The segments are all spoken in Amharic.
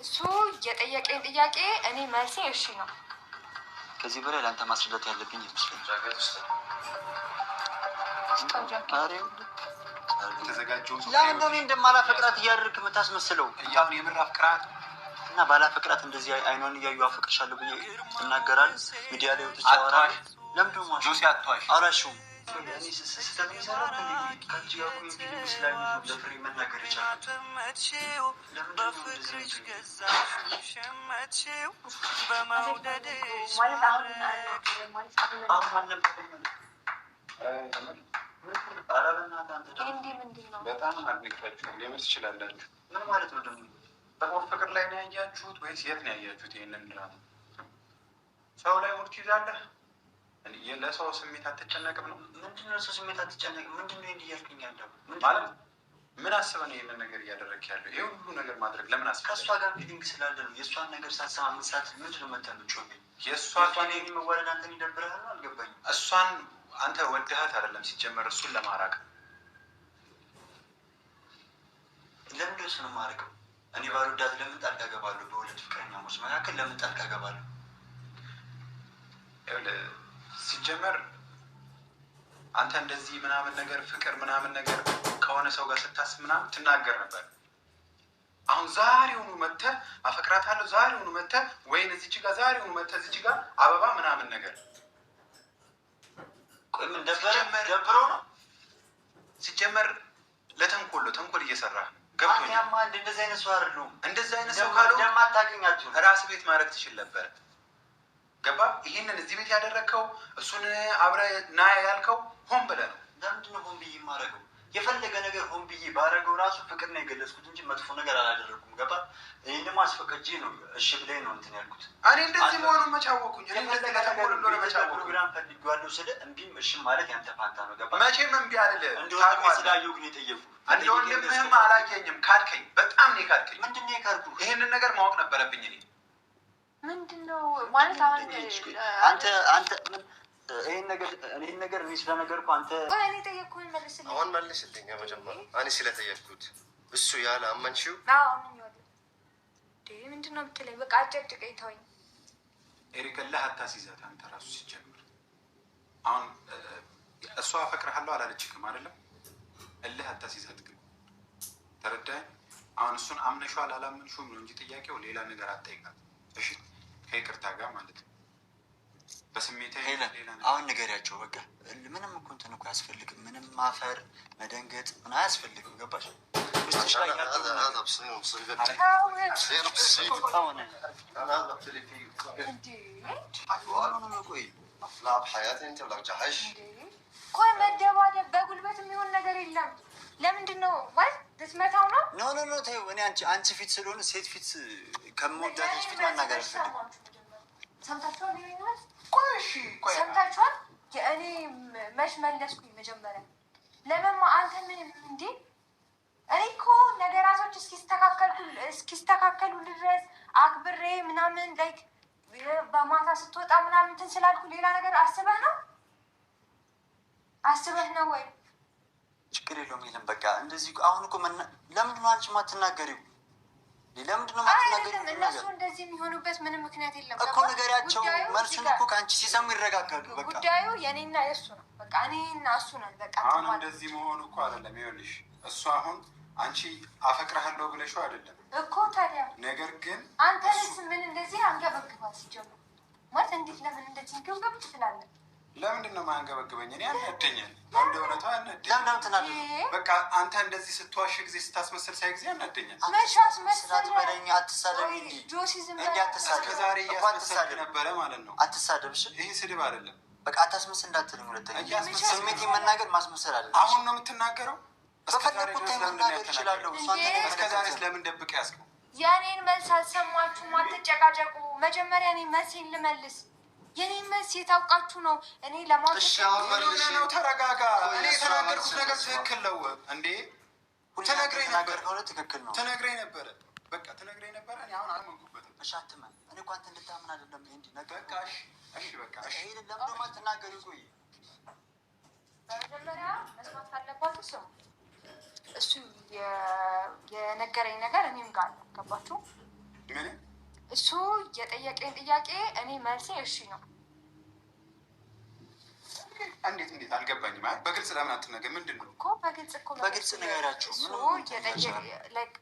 እሱ የጠየቀኝ ጥያቄ እኔ መልሴ እሺ ነው። ከዚህ በላይ ለአንተ ማስረዳት ያለብኝ ይመስለኛል። ለምን እንደማላፈቅራት እያደረግክ የምታስመስለው? ያሁን የምር አፍቅራት እና ባላፈቅራት እንደዚህ አይኗን እያዩ አፈቅርሻለሁ ብዬ እናገራለሁ። ሚዲያ ላይ ወጥቼ አወራለሁ። ለምን ደግሞ ጆሲ አትዋሽ። አውራሽውም ስለሚሰራ ከእጅ ጋር ፊልም ስላዩ ለፍሬ መናገር ይቻላል። በጣም አድንቃችሁ ሊመስ ትችላላችሁ። ምን ማለት ነው ደግሞ? በሞት ፍቅር ላይ ነው ያያችሁት ወይስ የት ነው ያያችሁት? ይህንን ድራማ ሰው ላይ ሙድ ትይዛለህ። ለሰው ስሜት አትጨነቅም ነው? ምንድነው ሰው ስሜት አትጨነቅም? ምንድነው እንዲህ እያልከኝ ያለው ማለት? ምን አስበህ ነው ይህንን ነገር እያደረግክ ያለው? ይህ ሁሉ ነገር ማድረግ ለምን አስፈለገ? ከእሷ ጋር ፊሊንግ ስላለ ነው። የእሷን ነገር ሳትሰማ ምን ሳት ምንድነው መተምጮብኝ? የእሷን መዋደድ አንተን ይደብርሃል ነው? አልገባኝም። እሷን አንተ ወደሃት አይደለም ሲጀመር፣ እሱን ለማራቅ ለምን ደስ ነው ማረቀው? እኔ ባልወዳት ለምን ጣልቃ ገባለሁ? በሁለት ፍቅረኛሞች መካከል ለምን ጣልቃ ገባለሁ? ሲጀመር አንተ እንደዚህ ምናምን ነገር ፍቅር ምናምን ነገር ከሆነ ሰው ጋር ስታስብ ምናምን ትናገር ነበር። አሁን ዛሬውኑ መተህ አፈቅራታለሁ፣ ዛሬውኑ መተህ ወይን እዚች ጋር ዛሬውኑ መተህ እዚች ጋር አበባ ምናምን ነገር ምን ደብሮ ነው? ሲጀመር ተንኮል እየሰራህ ገብቶኛል። ያማ እንደዚህ አይነት ሰው አይደለሁም። እንደዚህ አይነት ሰው ካለው እንደማታገኛችሁ ራስ ቤት ማድረግ ትችል ነበር። ገባ? ይህንን እዚህ ቤት ያደረግከው እሱን አብረህ ና ያልከው ሆን ብለህ ነው። ለምንድን ነው ሆን ብዬ የማደርገው? የፈለገ ነገር ሆን ብዬ ባደረገው ራሱ ፍቅር ነው የገለጽኩት እንጂ መጥፎ ነገር አላደረኩም። ገባ? ይህን ደግሞ አስፈቅጄ ነው እሺ ብለኝ ነው እንትን ያልኩት። እኔ እንደዚህ መሆኑን መቻወኩኝ። ፕሮግራም ፈልጌዋለሁ ስለ እምቢም እሺም ማለት ያንተ ፋንታ ነው። ገባ? መቼም እምቢ አልልህ። እንደወንድሜ ስላየሁ ግን የጠየኩ እንደ ወንድምህም አላየኝም። ካድከኝ፣ በጣም ነው የካድከኝ። ምንድን ነው የካድኩህ? ይህንን ነገር ማወቅ ነበረብኝ እኔ። ምንድን ነው ማለት? አሁን አንተ ይህን ነገር እኔ ስለነገርኩህ አንተ እኔ ጠየቅኩህን መልስልኝ። አሁን መልስልኝ። መጀመሪያ እኔ ስለጠየቅኩት እሱ ያለ አመንሽው? አምኜዋለሁ። ምንድን ነው የምትለኝ? በቃ አጨቅጭቀኝ፣ ተወኝ። ኤሪክ እልህ አታስይዛት አንተ ራሱ ሲጀምር። አሁን እሷ አፈቅርሃለሁ አላለችክም አይደለም? እልህ አታስይዛት ግን ተረዳኸኝ? አሁን እሱን አምነሽዋል አላመንሽውም ነው እንጂ ጥያቄው ሌላ ነገር አትጠይቃት። እሺ ከይቅርታ ጋር ማለት ነው። በስሜታዊ አሁን ንገሪያቸው በቃ። ምንም እኮ እንትን እኮ አያስፈልግም። ምንም ማፈር መደንገጥ ምን አያስፈልግም። ገባሽ? ቆይ መደባደብ በጉልበት የሚሆን ነገር የለም። ለምንድን ነው ማለት ልትመታው ነው? ኖ ተይው። እኔ አንቺ ፊት ስለሆነ ሴት ፊት ከምወዳት ፊት ማናገር አልፈልግም። ሰምታችኋል? ሰምታችኋል? እኔ መች መለስኩኝ? መጀመሪያ ለመማ አንተ ምን እንዴ? እኔ እኮ ነገራቶች እስኪስተካከሉ ድረስ አክብሬ ምናምን ላይክ በማታ ስትወጣ ምናምን እንትን ስላልኩ ሌላ ነገር አስበህ ነው ወይ? ችግር የለውም። የለም በቃ እንደዚህ አሁን እኮ ለምንድን ነው አንቺ የማትናገሪው? ለምንድን ነው የማትናገሪው? እነሱ እንደዚህ የሚሆኑበት ምንም ምክንያት የለም እኮ ንገሪያቸው። መልሱን እኮ ከአንቺ ሲሰሙ ይረጋጋሉ። በቃ ጉዳዩ የኔና የእሱ ነው። በቃ እኔና እሱ ነን። በቃ አሁን እንደዚህ መሆኑ እኮ አይደለም። ይኸውልሽ እሱ አሁን አንቺ አፈቅርሃለሁ ብለሽው አይደለም እኮ ታዲያ። ነገር ግን አንተንስ ምን እንደዚህ አንገበግባል? ሲጀምር ማለት እንዴት ለምን እንደዚህ ግብግብ ትላለህ? ለምንድን ነው የማያንገበግበኝ? እኔ ያናደኛል። እንደ እውነቱ ያናደኛል። በቃ አንተ እንደዚህ ስትዋሽ ጊዜ ስታስመስል ሳይ ጊዜ ያናደኛል። ስላት በለኝ። አትሳደብ እንጂ እስከዛሬ እያስመሰልክ ነበረ ማለት ነው። አትሳደብ። ይህ ስድብ አይደለም። በቃ አታስመስል እንዳትልኝ። ሁለተኛ ስሜት መናገር ማስመሰል አለ። አሁን ነው የምትናገረው? በፈለኩት መናገር እችላለሁ። እስከዛሬ ስለምን ደብቅ ያዝከው? የእኔን መልስ አልሰማችሁም። አትጨቃጨቁ። መጀመሪያ እኔ መልሴን ልመልስ። የኔን መልስ የታውቃችሁ ነው። እኔ ለማለት ነው። ተረጋጋ። እኔ የተናገርኩት ነገር ትክክል ነው እንዴ? ተነግረኝ ነበር። ትክክል ነው። ተነግረኝ ነበረ። በቃ ተነግረኝ ነበረ። እኔ አሁን አልመንኩበትም። እሺ አትመን። እኔ እኮ አንተ እንድታምን አይደለም እንዴ ነገር። በቃ እሺ በቃ እሺ። ይሄን ለምን ማትናገሪ? ቆይ በመጀመሪያ መስማት ካለባችሁ ስሙ። እሱ የነገረኝ ነገር እኔም ጋር ነው። ገባችሁ? ምን እሱ የጠየቀኝ ጥያቄ እኔ መልሴ እሺ ነው። እንዴት አልገባኝም። ማለት በግልጽ ለምን አትነገር? ምንድን ነው እኮ በግልጽ ነገራችሁ።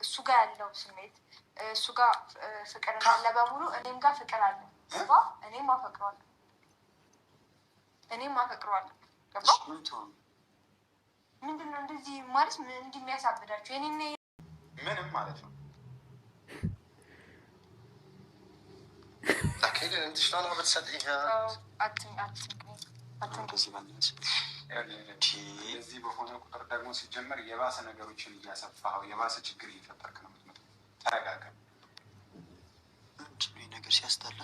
እሱ ጋር ያለው ስሜት እሱ ጋር ፍቅር እንዳለ በሙሉ እኔም ጋር ፍቅር አለ። እኔም አፈቅረዋለሁ። ገባ? ምንድን ነው እንደዚህ ማለት እንዲህ የሚያሳብዳችሁ? የኔና ምንም ማለት ነው። እዚህ በሆነ ቁጥር ደግሞ ሲጀመር የባሰ ነገሮችን እያሰፋኸው የባሰ ችግር እየፈጠርክ ነው የምትመጣው። ተረጋጋ። ነገር ሲያስጠላ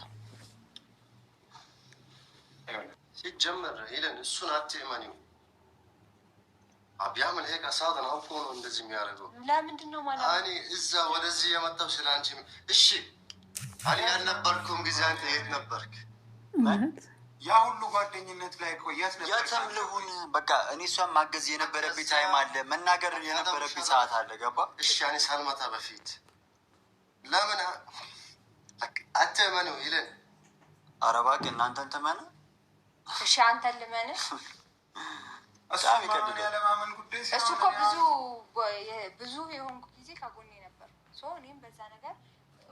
ሲጀመር ሄለን እሱን አትመኒው። አብያምን ሄቅ አሳደን አውቆ ነው እንደዚህ የሚያደርገው። ለምንድን ነው ማለት እኔ እዛ ወደዚህ የመጣው ስለ አንቺ። እሺ እኔ ያልነበርኩም ጊዜ አንተ የት ነበርክ? ያ ሁሉ ጓደኝነት ላይ ቆያት ነበር። ያተም ልሁን በቃ እኔ እሷን ማገዝ የነበረብኝ ታይም አለ፣ መናገር የነበረብኝ ሰዓት አለ። ገባ? እሺ እኔ ሳልመጣ በፊት ለምን አትመኑ ይለን? ኧረ እባክህ እናንተን ትመን። እሺ አንተን ልመን? ያለማመን ጉዳይ እሱ እኮ ብዙ የሆንኩ ጊዜ ከጎኔ ነበር። እኔም በዛ ነገር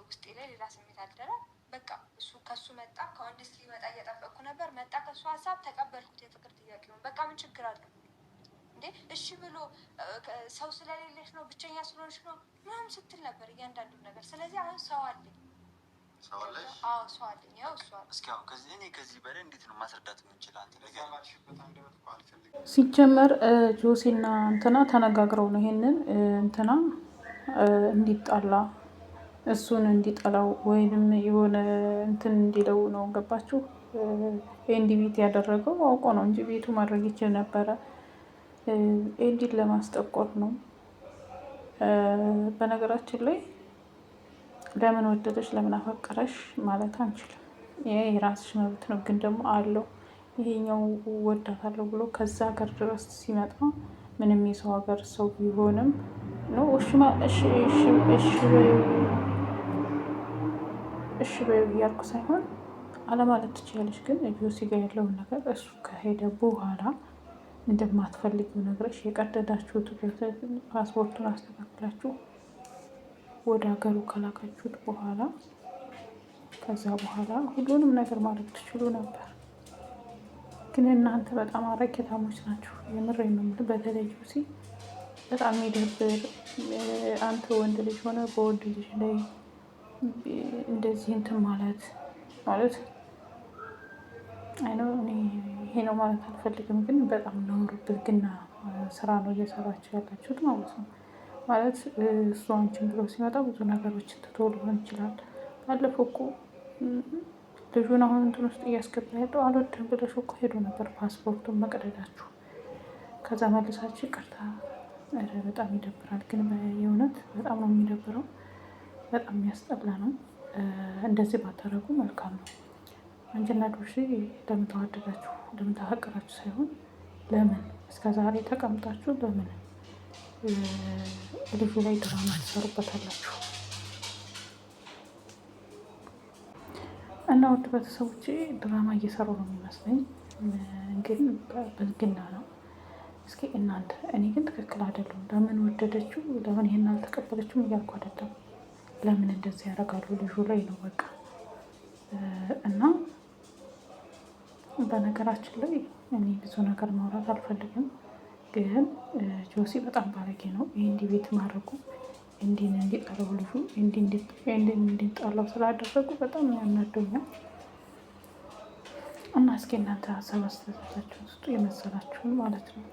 ውስጤ ላይ ሌላ ስሜት አልደረ። በቃ እሱ ከሱ መጣ፣ ከወንድ እስኪመጣ እየጠበቅኩ ነበር። መጣ፣ ከሱ ሀሳብ ተቀበልኩት። የፍቅር ጥያቄ ነው። በቃ ምን ችግር አለው እንዴ? እሺ ብሎ ሰው ስለሌለሽ ነው ብቸኛ ስለሆንሽ ነው ምናምን ስትል ነበር እያንዳንዱ ነገር። ስለዚህ አሁን ሰው አለኝ። ሰው አለኝ? አዎ ሰው አለኝ። ያው እሱ አለ። እስኪ አሁን ከዚህ በላይ እንዴት ነው ማስረዳት የምንችለው? አንተ ነገር ሲጀመር ጆሲና እንትና ተነጋግረው ነው ይሄንን እንትና እንዲጣላ እሱን እንዲጠላው ወይንም የሆነ እንትን እንዲለው ነው። ገባችሁ? ኤንዲ ቤት ያደረገው አውቆ ነው እንጂ ቤቱ ማድረግ ይችል ነበረ። ኤንዲን ለማስጠቆር ነው። በነገራችን ላይ ለምን ወደደች ለምን አፈቀረሽ ማለት አንችልም። ይሄ የራስሽ መብት ነው። ግን ደግሞ አለው ይሄኛው ወዳታለሁ ብሎ ከዛ ሀገር ድረስ ሲመጣ ምንም የሰው ሀገር ሰው ቢሆንም ነው እሺ በይው እያልኩ ሳይሆን አለማለት ትችላለች። ግን ጆሲ ጋር ያለውን ነገር እሱ ከሄደ በኋላ እንደማትፈልጊው ነግረሽ የቀደዳችሁት ፓስፖርቱን አስተካክላችሁ ወደ ሀገሩ ከላካችሁት በኋላ ከዛ በኋላ ሁሉንም ነገር ማለት ትችሉ ነበር። ግን እናንተ በጣም አረቄታሞች ናቸው። የምሬን ነው የምልህ። በተለይ ጆሲ በጣም የሚደብር አንተ ወንድ ልጅ ሆነ በወንድ ልጅ ላይ እንደዚህ እንትን ማለት ይሄ ነው ማለት አልፈልግም። ግን በጣም ነውር ብልግና ስራ ነው እየሰራችሁ ያላችሁት ማለት ነው። ማለት እሱ አንቺን ብሎ ሲመጣ ብዙ ነገሮችን ትቶ ሊሆን ይችላል። ባለፈው እኮ ልጁን አሁን እንትን ውስጥ እያስገባ ያለው አልወድም ብለሽ እኮ ሄዶ ነበር ፓስፖርቱን መቅደዳችሁ። ከዛ መልሳችሁ ይቅርታ። በጣም ይደብራል። ግን የእውነት በጣም ነው የሚደብረው። በጣም የሚያስጠላ ነው። እንደዚህ ባታረጉ መልካም ነው። አንቺና ጆሲ ለምን ተዋደዳችሁ ለምን ተፈቀራችሁ ሳይሆን ለምን እስከዛሬ ተቀምጣችሁ ለምን ልጁ ላይ ድራማ ትሰሩበታላችሁ? እና ውድ ቤተሰቦቼ ድራማ እየሰሩ ነው የሚመስለኝ፣ ግን ብልግና ነው። እስኪ እናንተ እኔ ግን ትክክል አይደለም። ለምን ወደደችው ለምን ይሄን አልተቀበለችም እያልኩ አይደለም። ለምን እንደዚህ ያደርጋሉ? ልጁ ላይ ነው በቃ። እና በነገራችን ላይ እኔ ብዙ ነገር ማውራት አልፈልግም፣ ግን ጆሲ በጣም ባለጌ ነው። ኤንዲ ቤት ማድረጉ ኤንዲን እንዲጠላው ልጁ ኤንዲን እንዲጠላው ስላደረጉ በጣም ያናደኛል። እና እስኪ እናንተ ሀሳብ አስተያየታችሁን ስጡ፣ የመሰላችሁን ማለት ነው።